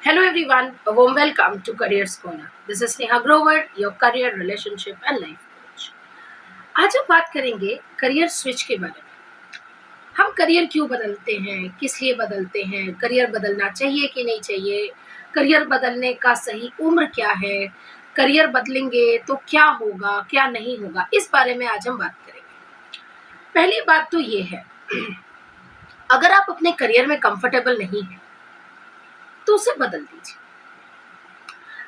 Hello everyone, a warm welcome to Careers Corner. This is Neha Grover, your career, relationship and life coach. आज हम बात करेंगे career switch के बारे में। हम करियर क्यों बदलते हैं, किस लिए बदलते हैं, करियर बदलना चाहिए कि नहीं चाहिए, करियर बदलने का सही उम्र क्या है, करियर बदलेंगे तो क्या होगा, क्या नहीं होगा, इस बारे में आज हम बात करेंगे। पहली बात तो ये है, अगर आप अपने करियर में कंफर्टेबल नहीं हैं तो उसे बदल दीजिए।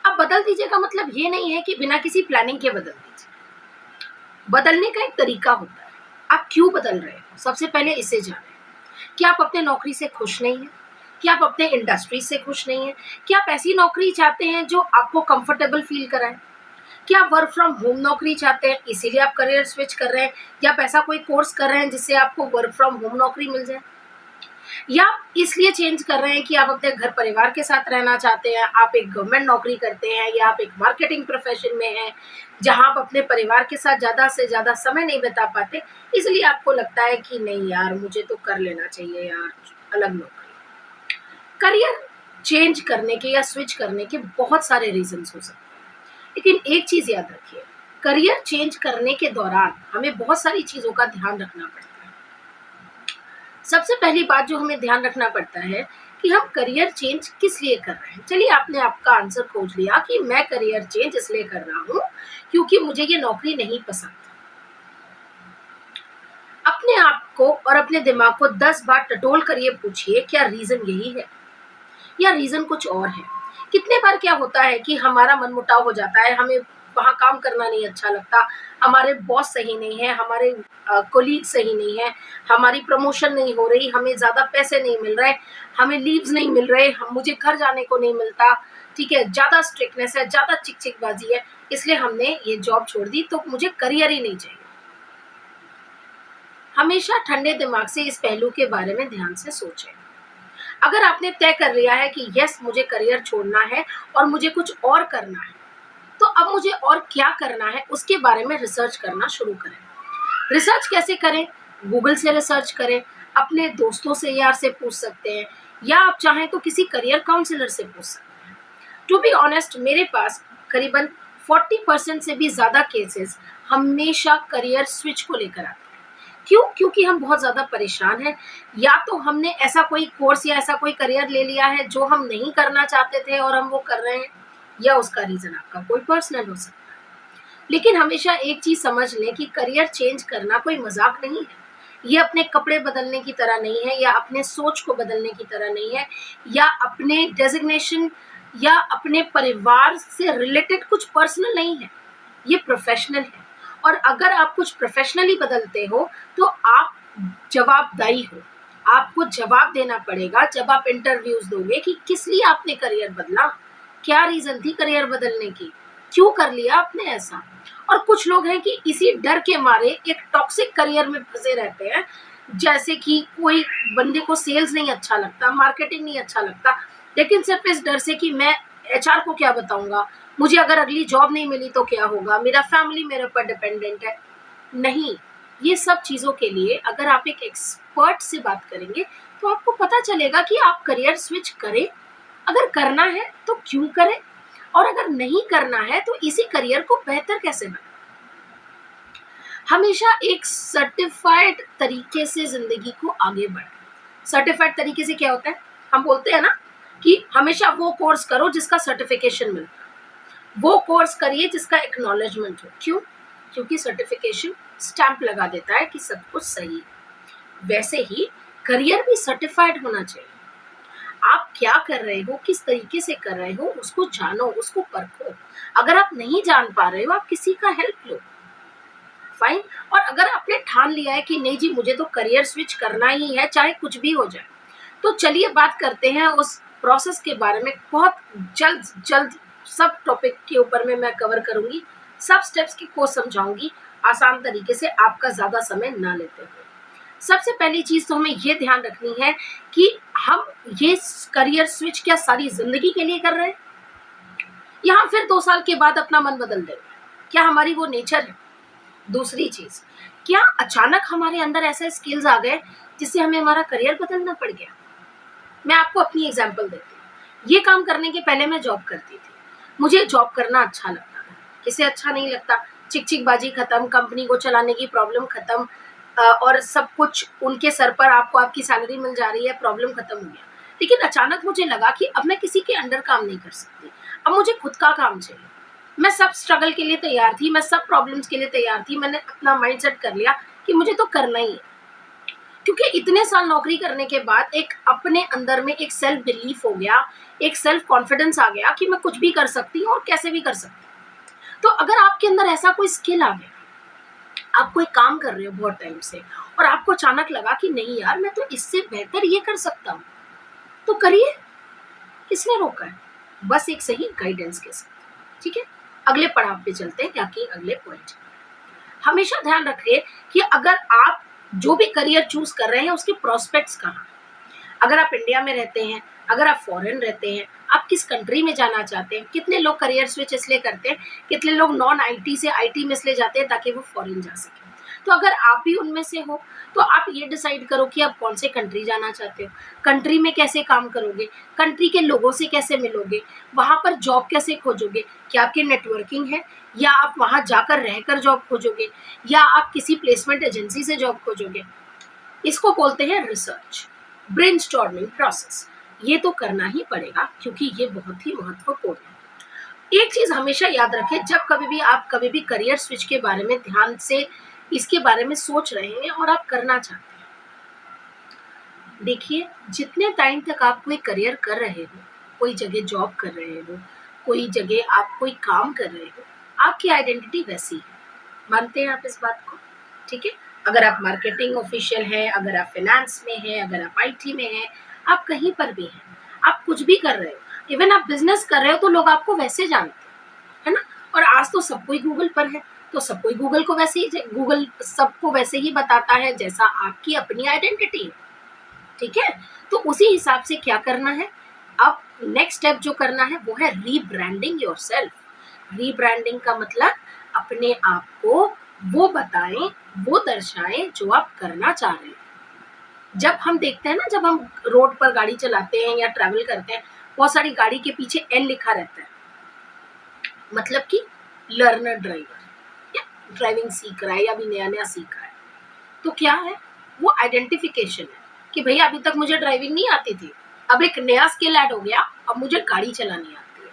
अब बदल दीजिए का मतलब ये नहीं है कि बिना किसी प्लानिंग के बदल दीजिए। बदलने का एक तरीका होता है। आप क्यों बदल रहे हो, सबसे पहले इसे जानें। क्या आप अपने नौकरी से खुश नहीं हैं? क्या आप अपने इंडस्ट्री से खुश नहीं हैं? क्या आप ऐसी नौकरी चाहते हैं जो आपको कंफर्टेबल फील कराए? क्या आप वर्क फ्रॉम होम नौकरी चाहते हैं इसीलिए आप करियर स्विच कर रहे हैं, या आप ऐसा कोई कोर्स कर रहे हैं जिससे आपको वर्क फ्रॉम होम नौकरी मिल जाए, या आप इसलिए चेंज कर रहे हैं कि आप अपने घर परिवार के साथ रहना चाहते हैं, आप एक गवर्नमेंट नौकरी करते हैं, या आप एक मार्केटिंग प्रोफेशन में हैं जहां आप अपने परिवार के साथ ज़्यादा से ज़्यादा समय नहीं बिता पाते, इसलिए आपको लगता है कि नहीं यार मुझे तो कर लेना चाहिए यार अलग नौकरी। करियर चेंज करने के या स्विच करने के बहुत सारे रीजंस हो सकते हैं, लेकिन एक चीज़ याद रखिए, करियर चेंज करने के दौरान हमें बहुत सारी चीज़ों का ध्यान रखना पड़ता है। सबसे पहली बात जो हमें ध्यान रखना पड़ता है कि हम करियर चेंज किस लिए कर रहे हैं। चलिए आपने आपका आंसर खोज लिया कि मैं करियर चेंज इसलिए कर रहा हूँ क्योंकि मुझे ये नौकरी नहीं पसंद। अपने आप को और अपने दिमाग को 10 बार टटोल कर ये पूछिए, क्या रीजन यही है या रीजन कुछ और है। कितने बार क्या होता है कि हमारा मनमुटाव हो जाता है, हमें वहाँ काम करना नहीं अच्छा लगता, हमारे बॉस सही नहीं है, हमारे कोलीग सही नहीं है, हमारी प्रमोशन नहीं हो रही, हमें ज़्यादा पैसे नहीं मिल रहे, हमें लीव्स नहीं मिल रहे, मुझे घर जाने को नहीं मिलता, ठीक है, ज़्यादा स्ट्रिक्टनेस है, ज़्यादा चिकचिकबाजी है, इसलिए हमने ये जॉब छोड़ दी, तो मुझे करियर ही नहीं चाहिए। हमेशा ठंडे दिमाग से इस पहलू के बारे में ध्यान से सोचें। अगर आपने तय कर लिया है कि यस मुझे करियर छोड़ना है और मुझे कुछ और करना है, तो अब मुझे और क्या करना है उसके बारे में रिसर्च करना शुरू करें। रिसर्च कैसे करें? गूगल से रिसर्च करें, अपने दोस्तों से यार से पूछ सकते हैं, या आप चाहें तो किसी करियर काउंसलर से पूछ सकते हैं। टू बी ऑनेस्ट, मेरे पास करीबन 40% से भी ज़्यादा केसेस हमेशा करियर स्विच को लेकर आते हैं। क्यों? क्योंकि हम बहुत ज़्यादा परेशान हैं, या तो हमने ऐसा कोई कोर्स या ऐसा कोई करियर ले लिया है जो हम नहीं करना चाहते थे और हम वो कर रहे हैं, या उसका रीज़न आपका कोई पर्सनल हो सकता है। लेकिन हमेशा एक चीज़ समझ लें कि करियर चेंज करना कोई मजाक नहीं है। ये अपने कपड़े बदलने की तरह नहीं है, या अपने सोच को बदलने की तरह नहीं है, या अपने डेजिग्नेशन या अपने परिवार से रिलेटेड कुछ पर्सनल नहीं है, ये प्रोफेशनल है। और अगर आप कुछ प्रोफेशनली बदलते हो तो आप जवाबदारी हो, आपको जवाब देना पड़ेगा जब आप इंटरव्यूज दोगे कि किस लिए आपने करियर बदला, क्या रीजन थी करियर बदलने की, क्यों कर लिया आपने ऐसा। और कुछ लोग हैं कि इसी डर के मारे एक टॉक्सिक करियर में फंसे रहते हैं, जैसे कि कोई बंदे को सेल्स नहीं अच्छा लगता, मार्केटिंग नहीं अच्छा लगता, लेकिन सिर्फ इस डर से कि मैं एचआर को क्या बताऊंगा, मुझे अगर अगली जॉब नहीं मिली तो क्या होगा, मेरा फैमिली मेरे ऊपर डिपेंडेंट है। नहीं, ये सब चीज़ों के लिए अगर आप एक एक्सपर्ट से बात करेंगे तो आपको पता चलेगा कि आप करियर स्विच करें, अगर करना है तो क्यों करें, और अगर नहीं करना है तो इसी करियर को बेहतर कैसे बनाएं। हमेशा एक सर्टिफाइड तरीके से जिंदगी को आगे बढ़ाएं। सर्टिफाइड तरीके से क्या होता है? हम बोलते हैं ना कि हमेशा वो कोर्स करो जिसका सर्टिफिकेशन मिलता है, वो कोर्स करिए जिसका एक्नॉलेजमेंट हो। क्यों? क्योंकि सर्टिफिकेशन स्टैंप लगा देता है कि सब कुछ सही है। वैसे ही करियर भी सर्टिफाइड होना चाहिए। आप क्या कर रहे हो, किस तरीके से कर रहे हो, उसको जानो, उसको परखो। अगर आप नहीं जान पा रहे हो, आप किसी का हेल्प लो, फाइन। और अगर आपने ठान लिया है कि नहीं जी मुझे तो करियर स्विच करना ही है चाहे कुछ भी हो जाए, तो चलिए बात करते हैं उस प्रोसेस के बारे में। बहुत जल्द जल्द सब टॉपिक के ऊपर में मैं कवर करूंगी, सब स्टेप्स को समझाऊंगी आसान तरीके से, आपका ज़्यादा समय ना लेते हुए। सबसे पहली चीज़ तो हमें ये ध्यान रखनी है कि हम ये करियर स्विच क्या सारी ज़िंदगी के लिए कर रहे हैं, या हम फिर 2 साल के बाद अपना मन बदल देंगे, क्या हमारी वो नेचर है। दूसरी चीज़, क्या अचानक हमारे अंदर ऐसे स्किल्स आ गए जिससे हमें हमारा करियर बदलना पड़ गया। मैं आपको अपनी एग्जांपल देती हूँ। ये काम करने के पहले मैं जॉब करती थी, मुझे जॉब करना अच्छा लगता था। किसे अच्छा नहीं लगता? चिक-चिकबाजी खत्म, कंपनी को चलाने की प्रॉब्लम खत्म, और सब कुछ उनके सर पर, आपको आपकी सैलरी मिल जा रही है, प्रॉब्लम खत्म हो गया। लेकिन अचानक मुझे लगा कि अब मैं किसी के अंडर काम नहीं कर सकती, अब मुझे खुद का काम चाहिए। मैं सब स्ट्रगल के लिए तैयार थी, मैं सब प्रॉब्लम्स के लिए तैयार थी, मैंने अपना माइंडसेट कर लिया कि मुझे तो करना ही है। क्योंकि इतने साल नौकरी करने के बाद एक अपने अंदर में एक सेल्फ बिलीफ हो गया, एक सेल्फ कॉन्फिडेंस आ गया कि मैं कुछ भी कर सकती हूँ और कैसे भी कर सकती हूँ। तो अगर आपके अंदर ऐसा कोई स्किल आ गया, आप कोई काम कर रहे हो बहुत टाइम से और आपको अचानक लगा कि नहीं यार, मैं तो इससे बेहतर ये कर सकता हूँ, तो करिए। किसने रोका है? बस एक सही गाइडेंस के साथ। ठीक है, अगले पड़ाव पे चलते हैं, ताकि अगले पॉइंट। हमेशा ध्यान रखिए कि अगर आप जो भी करियर चूज कर रहे हैं उसके प्रोस्पेक्ट्स कहाँ हैं। अगर आप इंडिया में रहते हैं, अगर आप फॉरेन रहते हैं, आप किस कंट्री में जाना चाहते हैं। कितने लोग करियर स्विच इसलिए करते हैं, कितने लोग नॉन आईटी से आईटी में इसलिए जाते हैं ताकि वो फॉरेन जा सकें। तो अगर आप भी उनमें से हो, तो आप ये डिसाइड करो कि आप कौन से कंट्री जाना चाहते हो, कंट्री में कैसे काम करोगे, कंट्री के लोगों से कैसे मिलोगे, वहाँ पर जॉब कैसे खोजोगे, क्या आपकी नेटवर्किंग है, या आप वहाँ जाकर रहकर जॉब खोजोगे, या आप किसी प्लेसमेंट एजेंसी से जॉब खोजोगे। इसको बोलते हैं रिसर्च, ब्रेनस्टॉर्मिंग प्रोसेस। ये तो करना ही पड़ेगा क्योंकि ये बहुत ही महत्वपूर्ण है। एक चीज हमेशा याद रखें, जब कभी भी आप कभी भी करियर स्विच के बारे में ध्यान से इसके बारे में सोच रहे हैं और आप करना चाहते हैं, देखिए जितने टाइम तक आप कोई करियर कर रहे हो, कोई जगह जॉब कर रहे हो, कोई जगह आप कोई काम कर रहे हो, आपकी आइडेंटिटी वैसी है। मानते हैं आप इस बात को? ठीक है, अगर आप मार्केटिंग ऑफिशियल हैं, अगर आप फाइनेंस में हैं, अगर आप आईटी में हैं, आप कहीं पर भी हैं, आप कुछ भी कर रहे हो, इवन आप बिजनेस कर रहे हो, तो लोग आपको वैसे जानते हैं, है ना? और आज तो सब कोई गूगल पर है, तो सब कोई गूगल को वैसे ही, गूगल सबको वैसे ही बताता है जैसा आपकी अपनी आइडेंटिटी है। ठीक है, तो उसी हिसाब से क्या करना है, अब नेक्स्ट स्टेप जो करना है वो है रीब्रांडिंग योरसेल्फ। रीब्रांडिंग का मतलब अपने आप को वो बताएं, वो दर्शाएं जो आप करना चाह रहे हैं। जब हम देखते हैं ना, जब हम रोड पर गाड़ी चलाते हैं या ट्रैवल करते हैं, बहुत सारी गाड़ी के पीछे एल लिखा रहता है, मतलब कि लर्नर ड्राइवर, या ड्राइविंग सीख रहा है या अभी नया नया सीख रहा है। तो क्या है, वो आइडेंटिफिकेशन है कि भैया अभी तक मुझे ड्राइविंग नहीं आती थी, अब एक नया स्किल ऐड हो गया, अब मुझे गाड़ी चलानी आती है।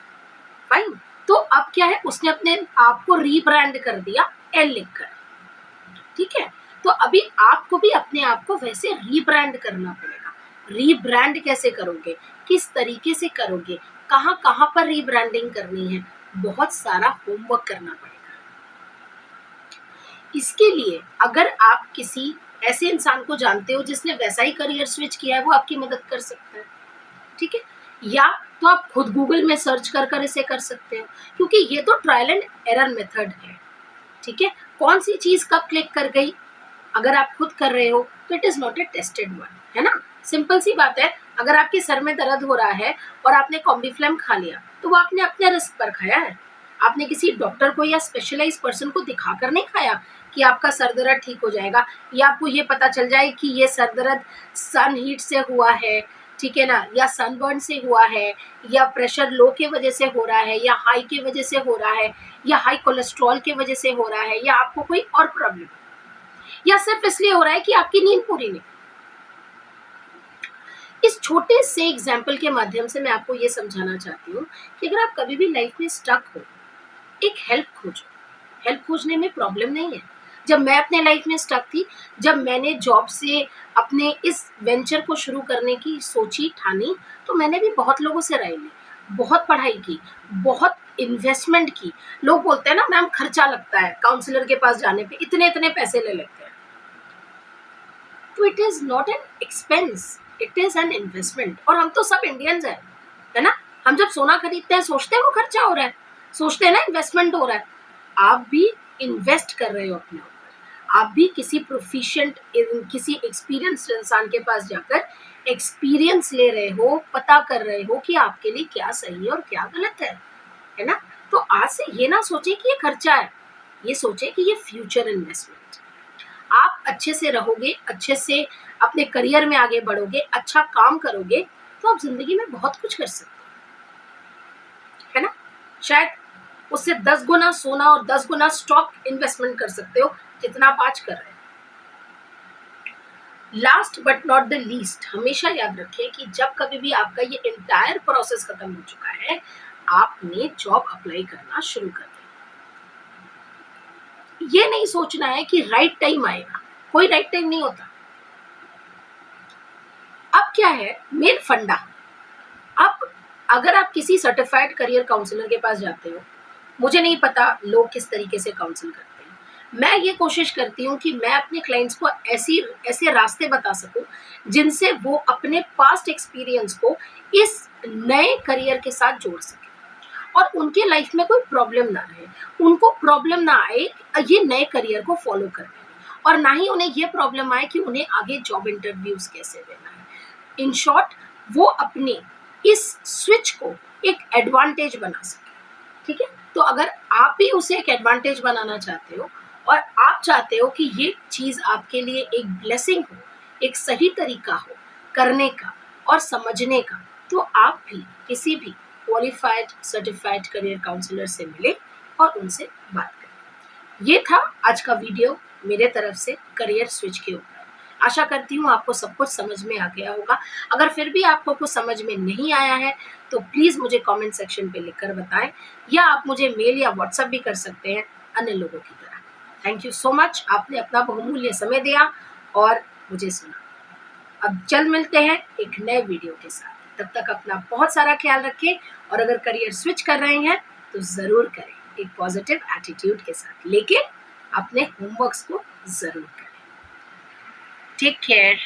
फाइन, तो अब क्या है, उसने अपने आप को रीब्रांड कर दिया एल लिखकर। ठीक है, तो अभी आपको भी अपने आप को वैसे रीब्रांड करना पड़ेगा। रीब्रांड कैसे करोगे, किस तरीके से करोगे, कहाँ कहाँ पर रीब्रांडिंग करनी है, बहुत सारा होमवर्क करना पड़ेगा। इसके लिए अगर आप किसी ऐसे इंसान को जानते हो जिसने वैसा ही करियर स्विच किया है, वो आपकी मदद कर सकता है। ठीक है, या तो आप खुद गूगल में सर्च कर कर इसे कर सकते हो, क्योंकि ये तो ट्रायल एंड एरर मेथड है। ठीक है, कौन सी चीज कब क्लिक कर गई, अगर आप खुद कर रहे हो तो it is not a tested one, है ना? सिंपल सी बात है, अगर आपके सर में दर्द हो रहा है और आपने कॉम्बिफ्लेम खा लिया, तो वो आपने अपने रिस्क पर खाया है, आपने किसी डॉक्टर को या स्पेशलाइज पर्सन को दिखाकर नहीं खाया कि आपका सर दर्द ठीक हो जाएगा, या आपको ये पता चल जाए कि ये सर दर्द सन हीट से हुआ है, ठीक है ना, या सनबर्न से हुआ है, या प्रेशर लो के वजह से हो रहा है, या हाई की वजह से हो रहा है, या हाई कोलेस्ट्रॉल की वजह से हो रहा है, या आपको कोई और प्रॉब्लम, या सिर्फ इसलिए हो रहा है कि आपकी नींद पूरी नहीं। इस छोटे से एग्जाम्पल के माध्यम से मैं आपको ये समझाना चाहती हूँ कि अगर आप कभी भी लाइफ में स्टक हो, एक हेल्प खोजो। हेल्प खोजने में प्रॉब्लम नहीं है। जब मैं अपने लाइफ में स्टक थी, जब मैंने जॉब से अपने इस वेंचर को शुरू करने की सोची ठानी, तो मैंने भी बहुत लोगों से राय ली, बहुत पढ़ाई की, बहुत इन्वेस्टमेंट की। लोग बोलते हैं ना मैम खर्चा लगता है, काउंसलर के पास जाने पे इतने इतने पैसे ले लेते हैं। तो it is not an expense, it is an investment. और हम तो सब इंडियंस हैं, है ना? हम जब सोना खरीदते हैं सोचते हैं वो खर्चा हो रहा है, सोचते हैं ना इन्वेस्टमेंट हो रहा है। आप भी इन्वेस्ट कर रहे हो अपने ऊपर, आप भी किसी प्रोफिशिएंट, किसी एक्सपीरियंस्ड इंसान के पास जाकर एक्सपीरियंस ले रहे हो, पता कर रहे हो कि आपके लिए क्या सही है और क्या गलत है ना? तो आज से ये ना सोचे कि ये खर्चा है, ये सोचे कि ये फ्यूचर इन्वेस्टमेंट। आप अच्छे से रहोगे, अच्छे से अपने करियर में आगे बढ़ोगे, अच्छा काम करोगे, तो आप जिंदगी में बहुत कुछ कर सकते हो। है ना? शायद उससे 10 गुना सोना और 10 गुना स्टॉक इन्वेस्टमेंट कर सकते हो जितना आप आज कर रहे हो। Last but not the least, हमेशा याद रखें कि जब कभी भी आपका ये एंटायर प्रोसेस खत्म हो चुका है, आपने जॉब अप्लाई करना शुरू कर दिया। ये नहीं सोचना है कि राइट टाइम आएगा, कोई राइट टाइम नहीं होता। अब क्या है मेन फंडा, अब अगर आप किसी सर्टिफाइड करियर काउंसलर के पास जाते हो, मुझे नहीं पता लोग किस तरीके से काउंसिल करते हैं, मैं ये कोशिश करती हूँ कि मैं अपने क्लाइंट्स को ऐसे रास्ते बता सकूं जिनसे वो अपने पास्ट एक्सपीरियंस को इस नए करियर के साथ जोड़ सके और उनके लाइफ में कोई प्रॉब्लम ना रहे, उनको प्रॉब्लम ना आए ये नए करियर को फॉलो करने में, और ना ही उन्हें ये प्रॉब्लम आए कि उन्हें आगे जॉब इंटरव्यूज कैसे देना है। इन शॉर्ट, वो अपने इस स्विच को एक एडवांटेज बना सके। ठीक है, तो अगर आप भी उसे एक एडवांटेज बनाना चाहते हो और आप चाहते हो कि ये चीज़ आपके लिए एक ब्लेसिंग हो, एक सही तरीका हो करने का और समझने का, तो आप भी किसी भी क्वालिफाइड सर्टिफाइड करियर काउंसलर से मिले और उनसे बात करें। ये था आज का वीडियो मेरे तरफ से करियर स्विच के ऊपर। आशा करती हूँ आपको सब कुछ समझ में आ गया होगा। अगर फिर भी आपको कुछ समझ में नहीं आया है तो प्लीज़ मुझे कमेंट सेक्शन पे लिखकर बताएं, या आप मुझे मेल या व्हाट्सएप भी कर सकते हैं अन्य लोगों की तरह। थैंक यू सो मच, आपने अपना बहुमूल्य समय दिया और मुझे सुना। अब जल्द मिलते हैं एक नए वीडियो के साथ, तब तक अपना बहुत सारा ख्याल रखें और अगर करियर स्विच कर रहे हैं तो ज़रूर करें एक पॉजिटिव एटीट्यूड के साथ, लेकिन अपने होमवर्क्स को ज़रूर करें। Take care.